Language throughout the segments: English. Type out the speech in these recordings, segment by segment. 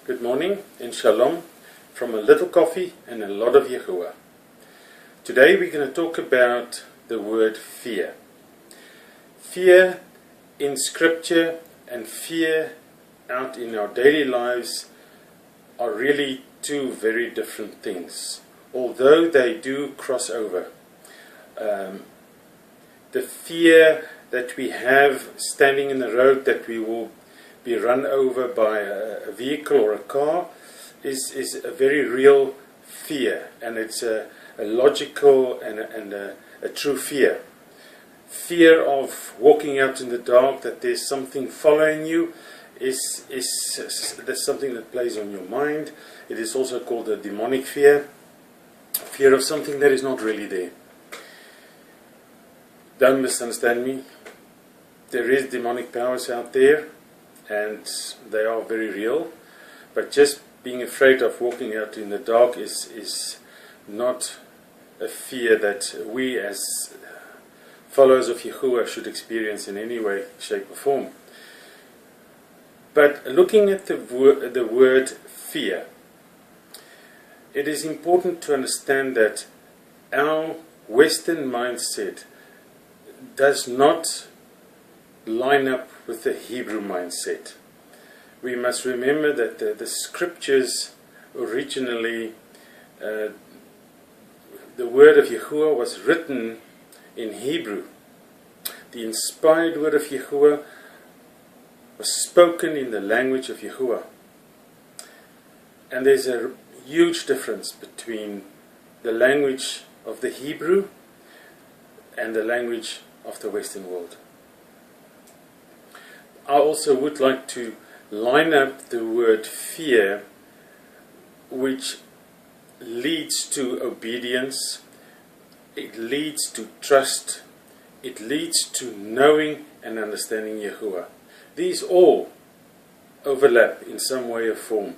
Good morning and Shalom from a little coffee and a lot of Yahuah. Today we're going to talk about the word fear. Fear in scripture and fear out in our daily lives are really two very different things, although they do cross over. The fear that we have standing in the road that we will be run over by a vehicle or a car is a very real fear, and it's a logical and a true fear. Fear of walking out in the dark, that there's something following you, that's something that plays on your mind. It is also called a demonic fear, fear of something that is not really there. Don't misunderstand me. There is demonic powers out there, and they are very real, but just being afraid of walking out in the dark is not a fear that we as followers of Yahuah should experience in any way, shape or form. But looking at the word fear, it is important to understand that our Western mindset does not line up with the Hebrew mindset. We must remember that the scriptures originally, the word of Yahuah was written in Hebrew. The inspired word of Yahuah was spoken in the language of Yahuah. And there's a huge difference between the language of the Hebrew and the language of the Western world. I also would like to line up the word fear, which leads to obedience, it leads to trust, it leads to knowing and understanding Yahuah. These all overlap in some way or form,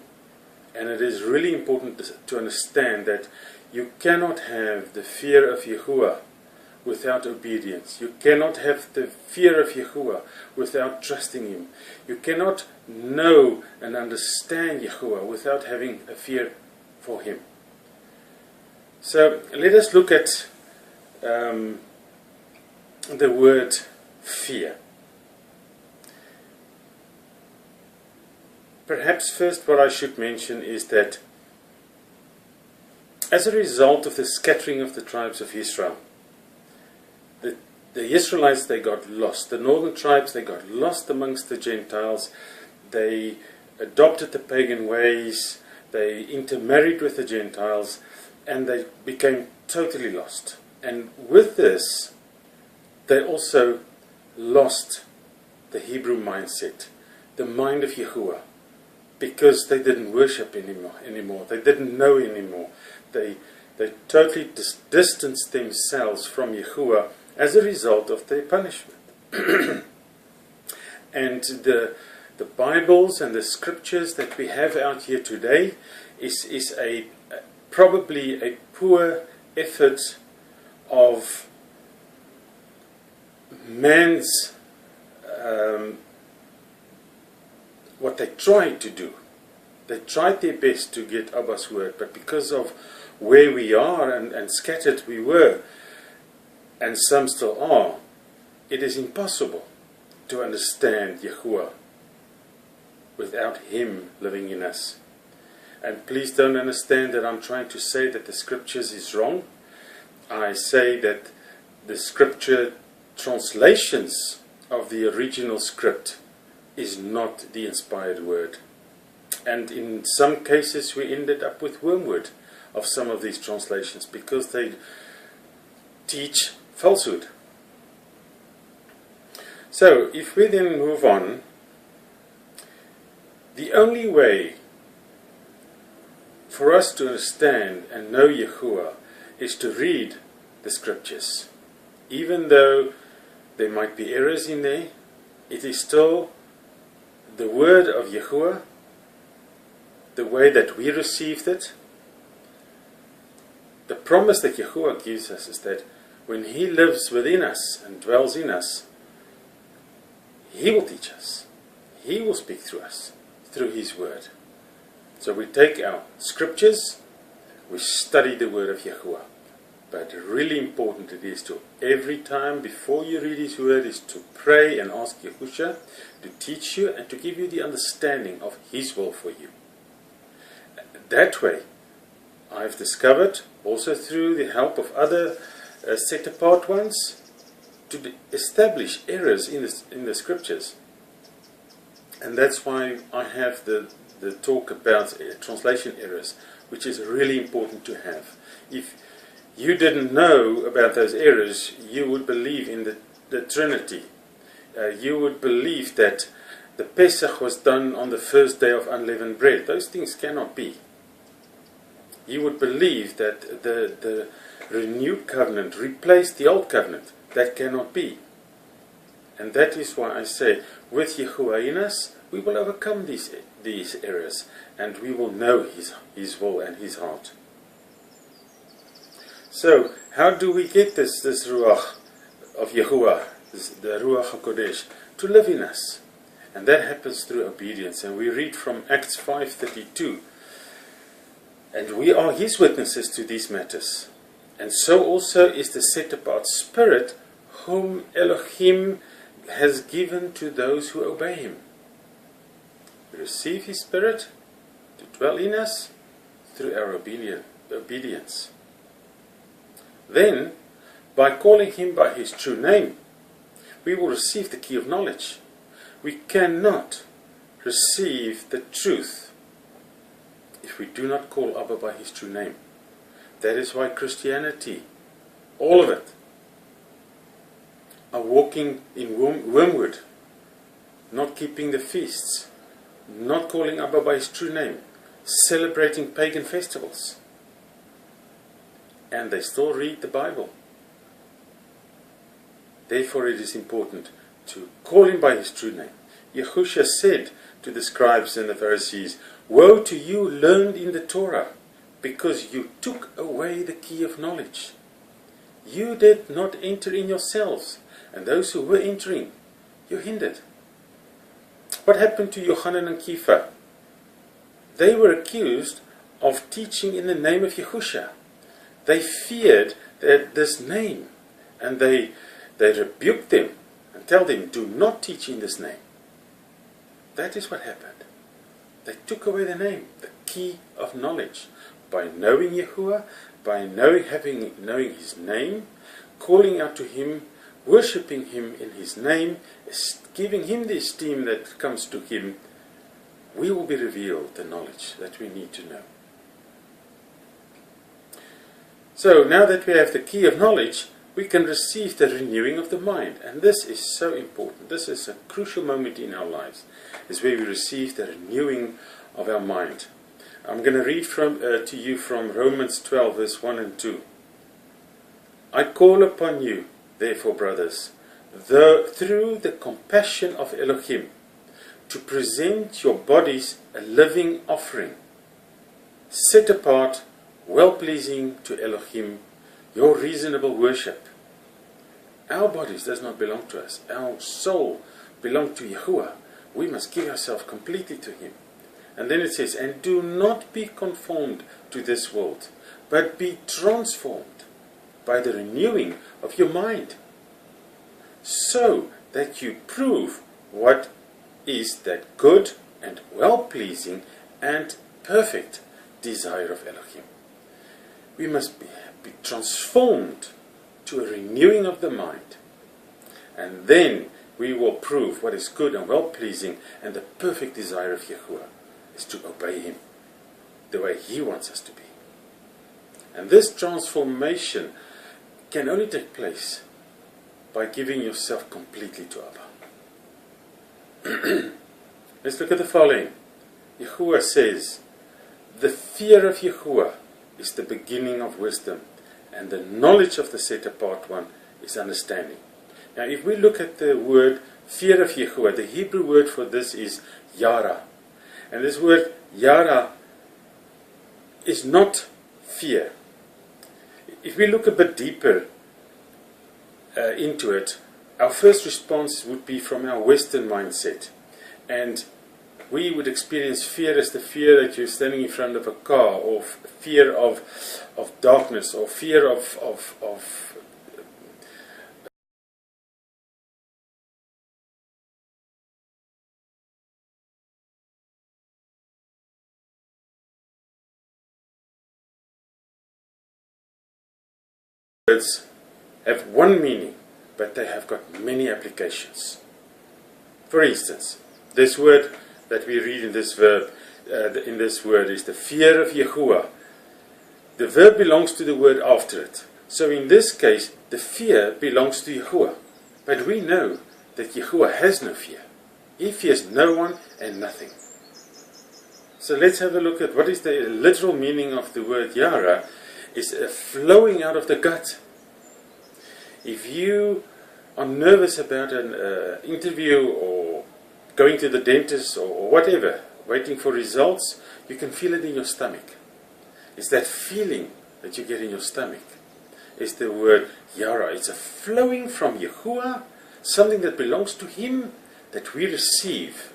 and it is really important to understand that you cannot have the fear of Yahuah without obedience. You cannot have the fear of Yahuah without trusting Him. You cannot know and understand Yahuah without having a fear for Him. So let us look at the word fear. Perhaps first what I should mention is that as a result of the scattering of the tribes of Israel, the Israelites, they got lost. The northern tribes, they got lost amongst the Gentiles. They adopted the pagan ways. They intermarried with the Gentiles, and they became totally lost. And with this, they also lost the Hebrew mindset, the mind of Yahuah, because they didn't worship anymore. They didn't know anymore. They totally distanced themselves from Yahuah as a result of their punishment. And the Bibles and the scriptures that we have out here today is probably a poor effort of man's what they tried to do. They tried their best to get Abba's word, but because of where we are and scattered we were, and some still are, it is impossible to understand Yahuah without Him living in us. And please don't understand that I'm trying to say that the scriptures is wrong. I say that the scripture translations of the original script is not the inspired word. And in some cases we ended up with wormwood of some of these translations because they teach falsehood. So, if we then move on, the only way for us to understand and know Yahuah is to read the scriptures. Even though there might be errors in there, it is still the word of Yahuah, the way that we received it. The promise that Yahuah gives us is that when He lives within us and dwells in us, He will teach us. He will speak through us, through His word. So we take our scriptures, we study the word of Yahuah. But really important it is to, every time before you read His word, is to pray and ask Yahushua to teach you and to give you the understanding of His will for you. That way, I've discovered, also through the help of other set-apart ones, to establish errors in the scriptures. And that's why I have the talk about translation errors, which is really important to have. If you didn't know about those errors, you would believe in the Trinity. You would believe that the Pesach was done on the first day of unleavened bread. Those things cannot be. You would believe that the renewed covenant replaced the old covenant. That cannot be. And that is why I say, with Yahuah in us, we will overcome these errors, and we will know His will and His heart. So, how do we get this Ruach of Yahuah, the Ruach HaKodesh, to live in us? And that happens through obedience. And we read from Acts 5:32. And we are His witnesses to these matters. And so also is the set-apart Spirit, whom Elohim has given to those who obey Him. We receive His Spirit to dwell in us through our obedience. Then, by calling Him by His true name, we will receive the key of knowledge. We cannot receive the truth if we do not call Abba by His true name. That is why Christianity, all of it, are walking in wormwood, not keeping the feasts, not calling Abba by His true name, celebrating pagan festivals. And they still read the Bible. Therefore it is important to call Him by His true name. Yahushua said to the scribes and the Pharisees, "Woe to you learned in the Torah, because you took away the key of knowledge. You did not enter in yourselves, and those who were entering, you hindered." What happened to Yohanan and Kepha? They were accused of teaching in the name of Yahushua. They feared this name, and they rebuked them and tell them, "Do not teach in this name." That is what happened. They took away the name, the key of knowledge. By knowing Yahuah, by knowing His name, calling out to Him, worshipping Him in His name, giving Him the esteem that comes to Him, we will be revealed the knowledge that we need to know. So now that we have the key of knowledge, we can receive the renewing of the mind. And this is so important. This is a crucial moment in our lives, is where we receive the renewing of our mind. I'm going to read to you from Romans 12, verse 1 and 2. "I call upon you, therefore, brothers, through the compassion of Elohim, to present your bodies a living offering, set apart, well-pleasing to Elohim, your reasonable worship." Our bodies does not belong to us. Our soul belongs to Yahuah. We must give ourselves completely to Him. And then it says, "And do not be conformed to this world, but be transformed by the renewing of your mind, so that you prove what is that good and well-pleasing and perfect desire of Elohim." We must be transformed to a renewing of the mind, and then we will prove what is good and well-pleasing, and the perfect desire of Yahuah is to obey Him the way He wants us to be. And this transformation can only take place by giving yourself completely to Abba. Let's look at the following. Yahuah says, "The fear of Yahuah is the beginning of wisdom, and the knowledge of the set-apart one is understanding." Now, if we look at the word fear of Yahuah, the Hebrew word for this is yara. And this word yara is not fear. If we look a bit deeper into it, our first response would be from our Western mindset. And we would experience fear as the fear that you're standing in front of a car, or fear of darkness, or fear of words have one meaning, but they have got many applications. For instance, this word that we read in this verb, in this word, is the fear of Yahuah. The verb belongs to the word after it. So in this case, the fear belongs to Yahuah. But we know that Yahuah has no fear. He fears no one and nothing. So let's have a look at what is the literal meaning of the word Yara. Is flowing out of the gut. If you are nervous about an interview, or going to the dentist, or whatever, waiting for results, you can feel it in your stomach. It's that feeling that you get in your stomach. It's the word Yara. It's a flowing from Yahuah, something that belongs to Him, that we receive.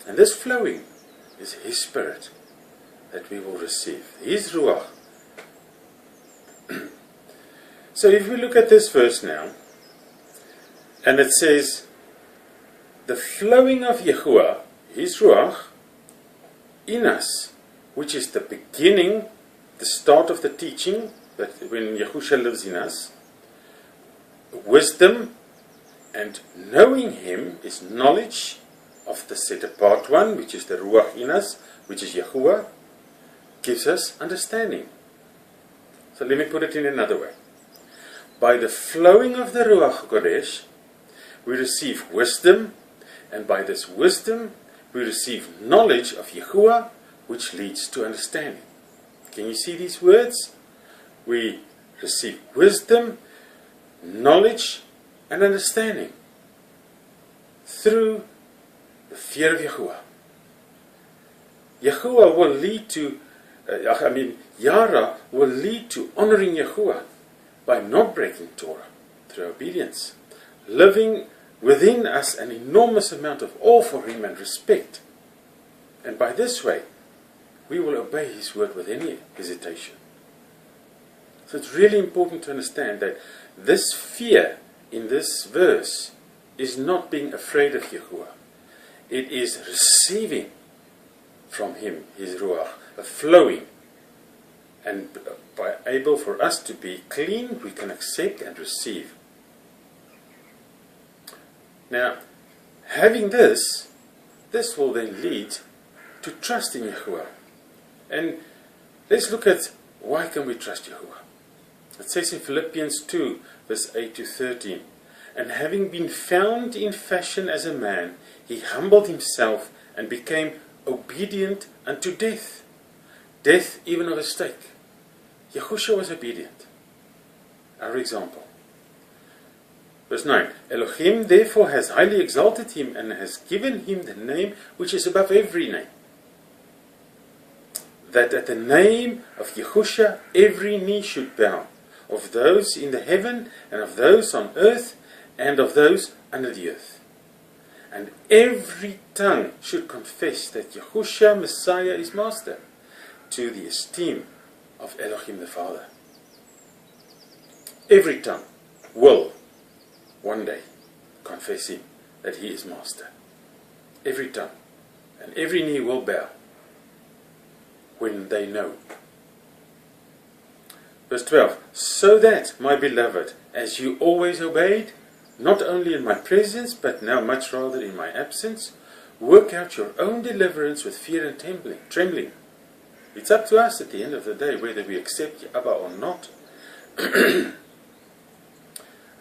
And this flowing is His Spirit that we will receive. His Ruach. So if we look at this verse now, and it says, the flowing of Yahuah, His Ruach, in us, which is the beginning, the start of the teaching, that when Yahusha lives in us, wisdom and knowing Him is knowledge of the set apart one, which is the Ruach in us, which is Yahuah, gives us understanding. So let me put it in another way. By the flowing of the Ruach Kodesh, we receive wisdom, and by this wisdom, we receive knowledge of Yahuah, which leads to understanding. Can you see these words? We receive wisdom, knowledge, and understanding through the fear of Yahuah. Yahuah will lead to, Yara will lead to honoring Yahuah by not breaking Torah through obedience, living within us an enormous amount of awe for Him and respect. And by this way, we will obey His word with any hesitation. So it's really important to understand that this fear in this verse is not being afraid of Yahuah. It is receiving from Him, His Ruach, a flowing. And by able for us to be clean, we can accept and receive. Now, having this will then lead to trust in Yahuah. And let's look at why can we trust Yahuah. It says in Philippians 2, verse 8 to 13, and having been found in fashion as a man, He humbled Himself and became obedient unto death. Death even of a stake. Yahushua was obedient. Our example. Verse 9. Elohim therefore has highly exalted Him and has given Him the name which is above every name. That at the name of Yahushua every knee should bow, of those in the heaven and of those on earth and of those under the earth. And every tongue should confess that Yahushua Messiah is Master, to the esteem of Elohim the Father. Every tongue will one day confess Him that He is Master. Every tongue and every knee will bow when they know. Verse 12. So that, my beloved, as you always obeyed, not only in my presence, but now much rather in my absence, work out your own deliverance with fear and trembling. It's up to us at the end of the day whether we accept Haba or not.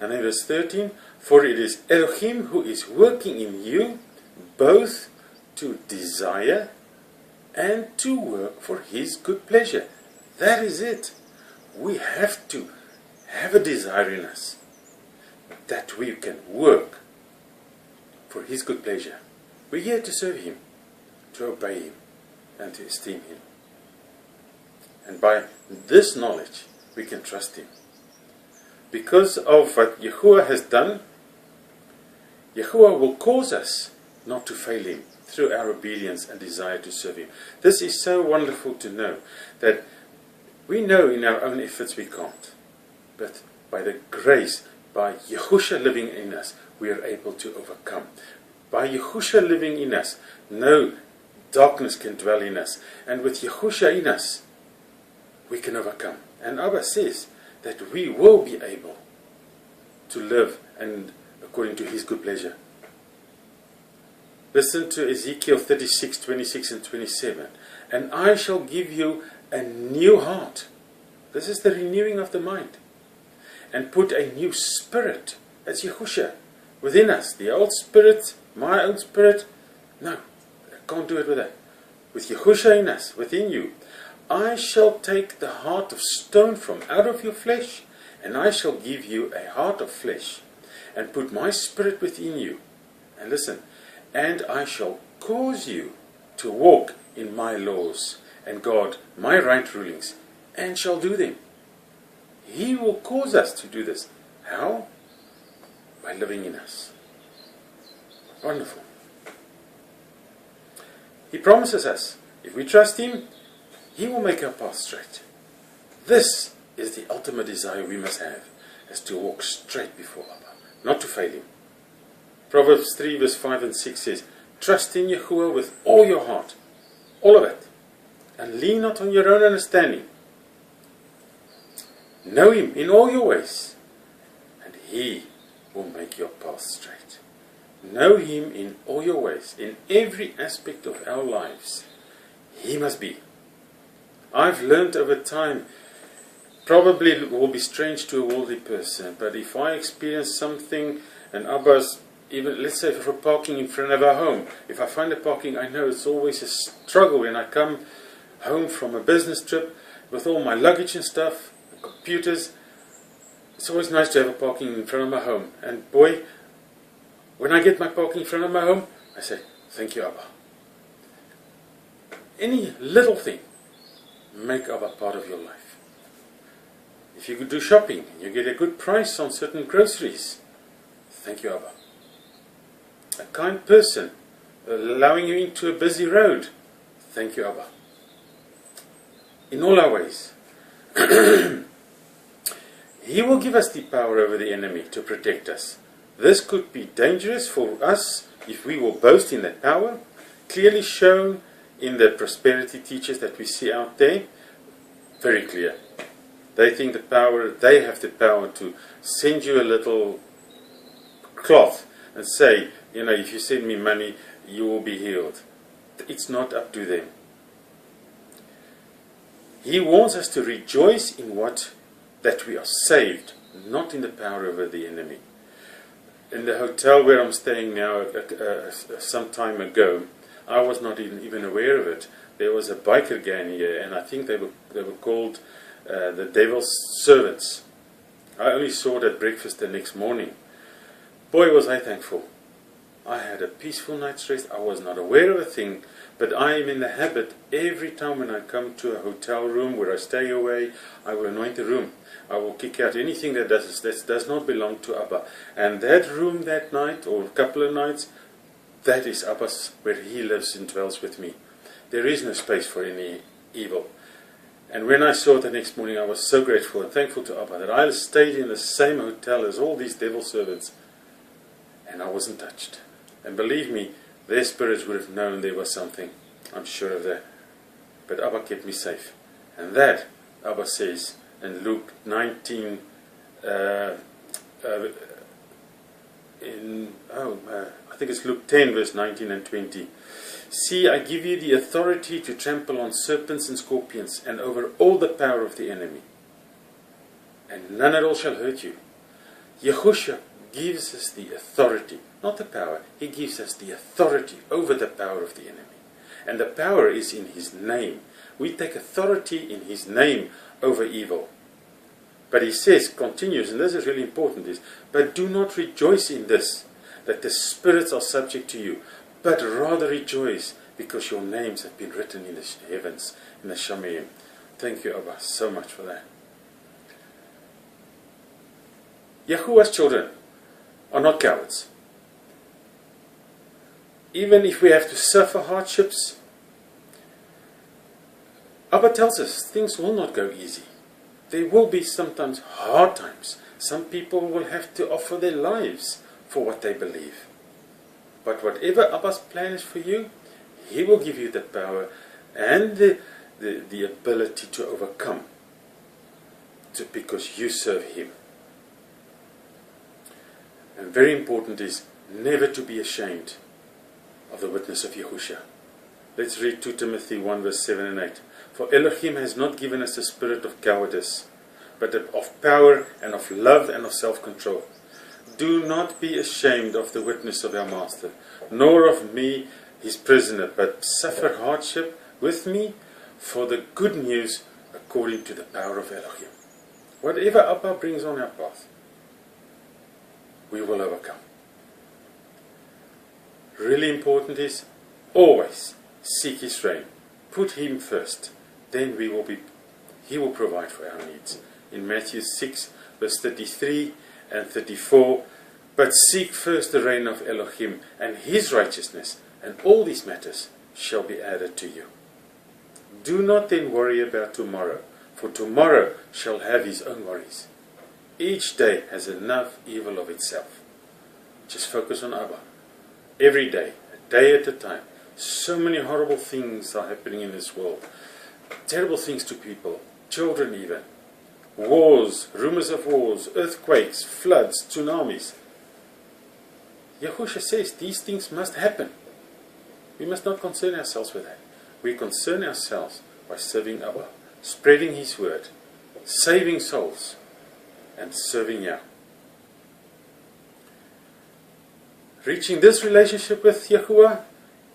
And then verse 13, for it is Elohim who is working in you both to desire and to work for His good pleasure. That is it. We have to have a desire in us that we can work for His good pleasure. We're here to serve Him, to obey Him, and to esteem Him. And by this knowledge, we can trust Him. Because of what Yahuah has done, Yahuah will cause us not to fail Him through our obedience and desire to serve Him. This is so wonderful to know, that we know in our own efforts we can't. But by the grace, by Yahuah living in us, we are able to overcome. By Yahuah living in us, no darkness can dwell in us. And with Yahuah in us, we can overcome. And Abba says that we will be able to live and according to His good pleasure. Listen to Ezekiel 36, 26 and 27. And I shall give you a new heart. This is the renewing of the mind. And put a new spirit, that's Yahuah, within us. The old spirit, my old spirit, no, I can't do it with that. With Yahuah in us, within you, I shall take the heart of stone from out of your flesh, and I shall give you a heart of flesh, and put my spirit within you. And listen, and I shall cause you to walk in my laws, and guard my right rulings, and shall do them. He will cause us to do this. How? By living in us. Wonderful. He promises us, if we trust Him, He will make our path straight. This is the ultimate desire we must have, is to walk straight before Abba, not to fail Him. Proverbs 3 verse 5 and 6 says, trust in Yahuah with all your heart, all of it, and lean not on your own understanding. Know Him in all your ways, and He will make your path straight. Know Him in all your ways, in every aspect of our lives. He must be. I've learned over time, probably it will be strange to a worldly person, but if I experience something, and Abba's, even let's say for parking in front of our home, if I find a parking, I know it's always a struggle when I come home from a business trip with all my luggage and stuff, computers. It's always nice to have a parking in front of my home. And boy, when I get my parking in front of my home, I say, thank you, Abba. Any little thing, make Abba part of your life. If you could do shopping, you get a good price on certain groceries, thank you, Abba. A kind person, allowing you into a busy road, thank you, Abba. In all our ways. He will give us the power over the enemy to protect us. This could be dangerous for us if we will boast in that power, clearly shown in the prosperity teachers that we see out there. Very clear. They think they have the power to send you a little cloth and say, if you send me money, you will be healed. It's not up to them. He wants us to rejoice in that we are saved, not in the power over the enemy. In the hotel where I'm staying now, some time ago, I was not even aware of it. There was a biker gang here, and I think they were called the devil's servants. I only saw it at breakfast the next morning. Boy, was I thankful. I had a peaceful night's rest. I was not aware of a thing, but I am in the habit, every time when I come to a hotel room where I stay away, I will anoint the room. I will kick out anything that does not belong to Abba. And that room that night, or a couple of nights, that is Abba's, where He lives and dwells with me. There is no space for any evil. And when I saw it the next morning, I was so grateful and thankful to Abba that I stayed in the same hotel as all these devil servants, and I wasn't touched. And believe me, their spirits would have known there was something. I'm sure of that. But Abba kept me safe. And that, Abba says in Luke 19, I think it's Luke 10, verse 19 and 20. See, I give you the authority to trample on serpents and scorpions, and over all the power of the enemy. And none at all shall hurt you. Yahuah gives us the authority, not the power. He gives us the authority over the power of the enemy. And the power is in His name. We take authority in His name over evil. But He says, continues, and this is really important, but do not rejoice in this, that the spirits are subject to you, but rather rejoice because your names have been written in the heavens, in the Shema. Thank you, Abba, so much for that. Yahuah's children are not cowards. even if we have to suffer hardships, Abba tells us things will not go easy. There will be sometimes hard times. Some people will have to offer their lives for what they believe. But whatever Abba's plan is for you, He will give you the power and the ability to overcome, because you serve Him. And very important is never to be ashamed of the witness of Yahushua. Let's read 2 Timothy 1 verse 7 and 8. For Elohim has not given us a spirit of cowardice, but of power and of love and of self-control. Do not be ashamed of the witness of our Master, nor of me, His prisoner, but suffer hardship with me for the good news according to the power of Elohim. Whatever Abba brings on our path, we will overcome. Really important is always seek His reign. Put Him first. Then He will provide for our needs. In Matthew 6 verse 33 and 34, but seek first the reign of Elohim and His righteousness, and all these matters shall be added to you. Do not then worry about tomorrow, for tomorrow shall have his own worries. Each day has enough evil of itself. Just focus on Abba. Every day, a day at a time. So many horrible things are happening in this world. Terrible things to people, children even. Wars, rumors of wars, earthquakes, floods, tsunamis. Yahushua says these things must happen. We must not concern ourselves with that. We concern ourselves by serving Abba, spreading His word, saving souls, and serving Yah. Reaching this relationship with Yahuah,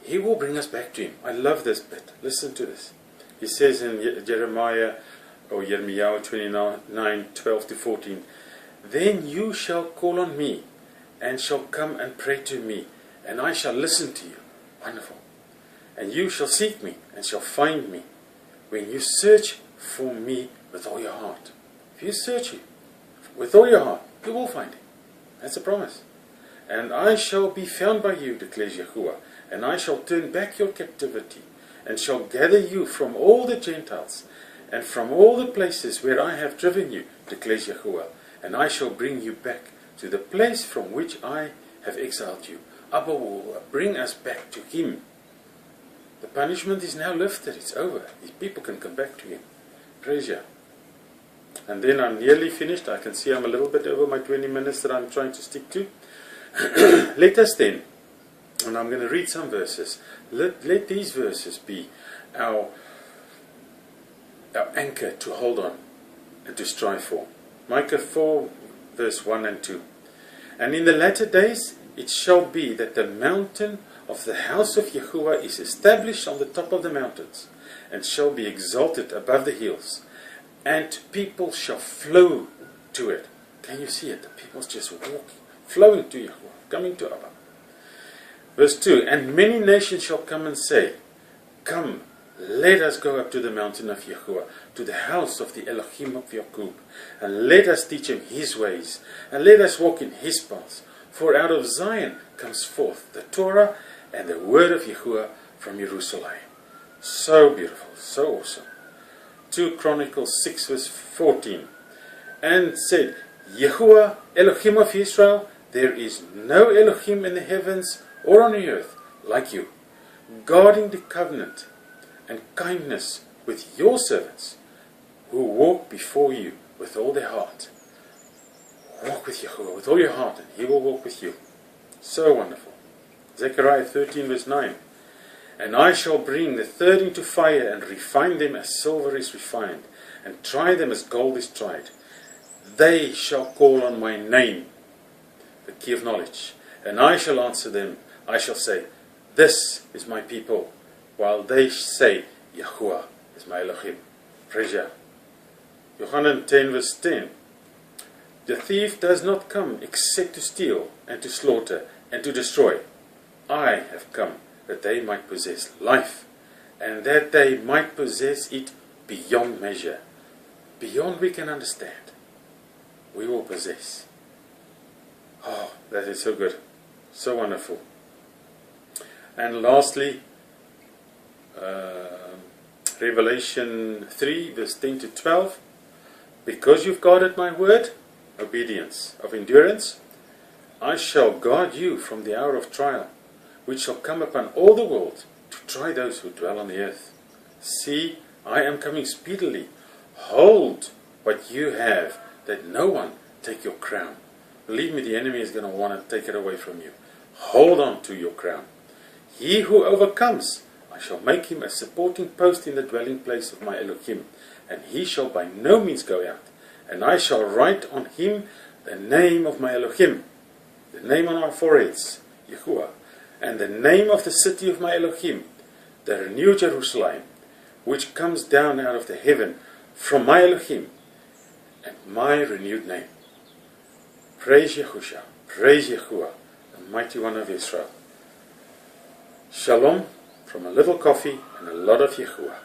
He will bring us back to Him. I love this bit. Listen to this. He says in Jeremiah or Yirmiyahu 29, 12 to 14, then you shall call on me, and shall come and pray to me, and I shall listen to you. Wonderful. And you shall seek me, and shall find me, when you search for me with all your heart. If you search Him with all your heart, you will find Him. That's a promise. And I shall be found by you, declares Yahuah, and I shall turn back your captivity, and shall gather you from all the Gentiles, and from all the places where I have driven you, declares Yahuah, and I shall bring you back to the place from which I have exiled you. Abba will bring us back to Him. The punishment is now lifted. It's over. These people can come back to Him. Praise Yah. And then I'm nearly finished. I can see I'm a little bit over my 20 minutes that I'm trying to stick to. Let us then, and I'm going to read some verses. Let these verses be our anchor to hold on and to strive for. Micah 4 verse 1 and 2. And in the latter days it shall be that the mountain of the house of Yahuah is established on the top of the mountains, and shall be exalted above the hills, and people shall flow to it. Can you see it? The people's just walking, flowing to Yahuah, coming to Abba. Verse 2, and many nations shall come and say, come, let us go up to the mountain of Yahuah, to the house of the Elohim of Jacob, and let us teach him his ways, and let us walk in his paths. For out of Zion comes forth the Torah and the word of Yahuah from Jerusalem. So beautiful, so awesome. 2 Chronicles 6 verse 14. And said, Yahuah, Elohim of Israel, there is no Elohim in the heavens or on the earth like you, guarding the covenant and kindness with your servants, who walk before you with all their heart. Walk with Yahuah with all your heart, and He will walk with you. So wonderful. Zechariah 13 verse 9. And I shall bring the third into fire, and refine them as silver is refined, and try them as gold is tried. They shall call on my name, the key of knowledge, and I shall answer them. I shall say, this is my people, while they say, Yahuah is my Elohim. Praise Yah. Yohanan 10 verse 10. The thief does not come except to steal, and to slaughter, and to destroy. I have come that they might possess life, and that they might possess it beyond measure. Beyond we can understand. We will possess. Oh, that is so good. So wonderful. And lastly, Revelation 3 verse 10 to 12, because you've guarded my word, obedience of endurance, I shall guard you from the hour of trial, which shall come upon all the world to try those who dwell on the earth. See, I am coming speedily. Hold what you have, that no one take your crown. Believe me, the enemy is going to want to take it away from you. Hold on to your crown. He who overcomes, I shall make him a supporting post in the dwelling place of my Elohim, and he shall by no means go out. And I shall write on him the name of my Elohim, the name on our foreheads, Yahuah, and the name of the city of my Elohim, the renewed Jerusalem, which comes down out of the heaven from my Elohim, and my renewed name. Praise Yahushua, praise Yahuah, the mighty one of Israel. Shalom from a little coffee and a lot of Yahuah.